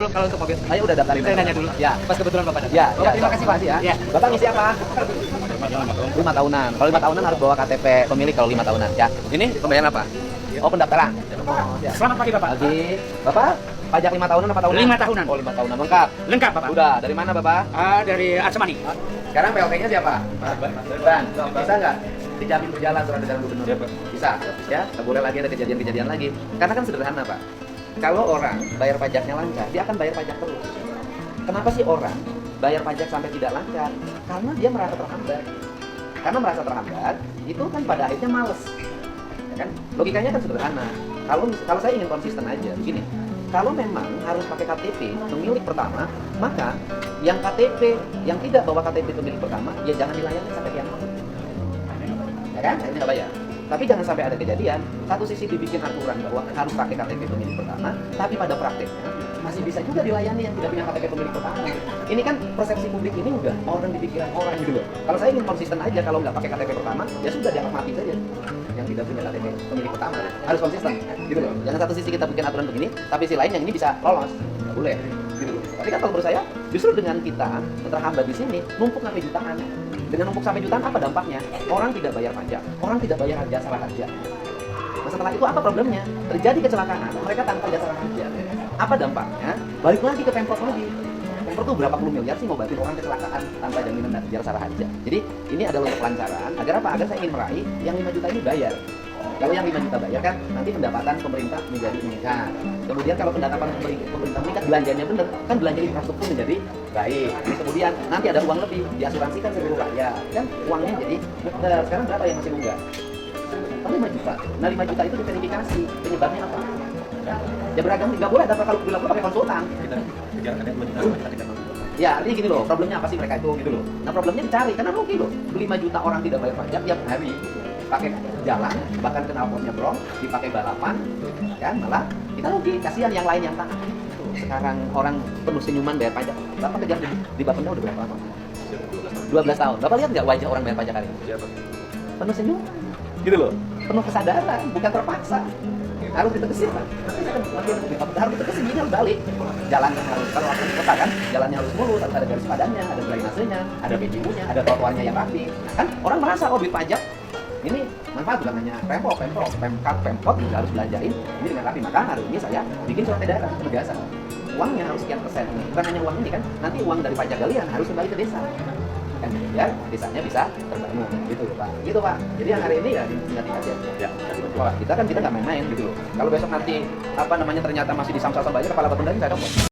Kalau untuk mobil, Saya udah daftar. saya nanya dulu. Ya. Pas kebetulan Bapak datang. Ya, Bapak, terima kasih Pak. ya. Ya. Bapak ngisi apa? 5 tahunan. Kalau 5 tahunan harus bawa KTP pemilik kalau 5 tahunan. Ya. Ini pembayaran apa? Oh, pendaftaran. Ya. Selamat pagi Bapak. Pagi. Bapak pajak 5 tahunan apa tahunan? 5 tahunan. Oh, 5 tahunan lengkap. Lengkap Bapak. Udah, dari mana Bapak? Dari Arsemani. Sekarang PLT-nya siapa? Ban. Bisa nggak dijamin berjalan surat edaran gubernur? Bisa. Ya, tak boleh lagi ada kejadian-kejadian lagi. Karena kan sederhana, Pak. Kalau orang bayar pajaknya lancar, dia akan bayar pajak terus. Kenapa sih orang bayar pajak sampai tidak lancar? Karena dia merasa terhambat. Karena merasa terhambat, itu kan pada akhirnya males. Ya kan? Logikanya kan sederhana. Kalau saya ingin konsisten aja, begini. Kalau memang harus pakai KTP pemilik pertama, maka yang KTP yang tidak bawa KTP pemilik pertama, ya jangan dilayani sampai kiamat. Ya kan? Ini nggak bayar. Tapi jangan sampai ada kejadian, satu sisi dibikin aturan bahwa harus pakai KTP pemilik pertama, tapi pada prakteknya masih bisa juga dilayani yang tidak punya KTP pemilik pertama. Ini kan persepsi publik ini udah orang di pikiran orang gitu loh. Kalau saya ingin konsisten aja, kalau nggak pakai KTP pertama, ya sudah dianggap mati saja. Yang tidak punya KTP pemilik pertama harus konsisten, gitu loh. Jangan satu sisi kita bikin aturan begini, tapi sisi lain yang ini bisa lolos, nggak boleh. Gitu loh. Tapi kan kalau menurut saya, justru dengan kita terhambat di sini, numpuk sampai jutaan. Dengan numpuk sampai jutaan apa dampaknya? Orang tidak bayar pajak, orang tidak bayar jasa harja. Nah, setelah itu apa problemnya? Terjadi kecelakaan, mereka tanpa jasa harja. Apa dampaknya? Balik lagi ke Pemprov lagi. Pemprov tuh berapa puluh miliar sih mau bantuin orang kecelakaan tanpa jaminan dan jasa harja. Jadi ini adalah untuk kelancaran. Agar apa? Agar saya ingin meraih yang 5 juta ini bayar. Kalau yang 5 juta bayar kan nanti pendapatan pemerintah menjadi meningkat. Kemudian kalau pendapatan pemerintah meningkat, belanjanya benar, kan belanja infrastruktur menjadi baik. Kemudian nanti ada uang lebih, diasuransikan seluruh rakyat. Kan uangnya jadi sekarang berapa yang masih munggah? Kan 5 juta. Nah 5 juta itu diverifikasi. Penyebabnya apa? Ya beragam, nggak boleh data kalau bilang pakai konsultan. Ya, artinya gini loh, problemnya apa sih mereka itu gitu loh. Nah problemnya dicari, karena rugi loh. 5 juta orang tidak bayar pajak tiap hari. Pakai jalan, bahkan knalpotnya bro, dipakai balapan, kan malah kita rugi, kasihan yang lain yang taat. Sekarang orang penuh senyuman bayar pajak. Bapak kerja di Bapenda udah berapa lama? 12 tahun. Bapak lihat nggak wajah orang bayar pajak hari ini? Penuh senyuman, gitu loh. Penuh kesadaran, bukan terpaksa. Harus ditegesin, Pak. Harus ditegesin, ini harus balik. Jalan harus, kalau aku di kota kan, jalannya harus mulus, harus ada garis padannya, ada drainasenya, ada PJU-nya, ada trotoarnya yang rapi. Kan orang merasa, oh duit pajak ini manfaat, bukan hanya Pemprov, Pemkot juga harus belanjain ini dengan rapi. Maka hari ini saya bikin surat edaran penegasan. Uangnya harus sekian persen. Bukan hanya uang ini kan, nanti uang dari pajak galian harus kembali ke desa. Kan ya, desanya bisa terbangun gitu loh Pak. Gitu Pak. Jadi yang hari ini ya diingat aja. Ya, kita kan nggak main-main gitu loh. Kalau besok nanti ternyata masih disamsal-samsal aja kepala Bapenda saya dong.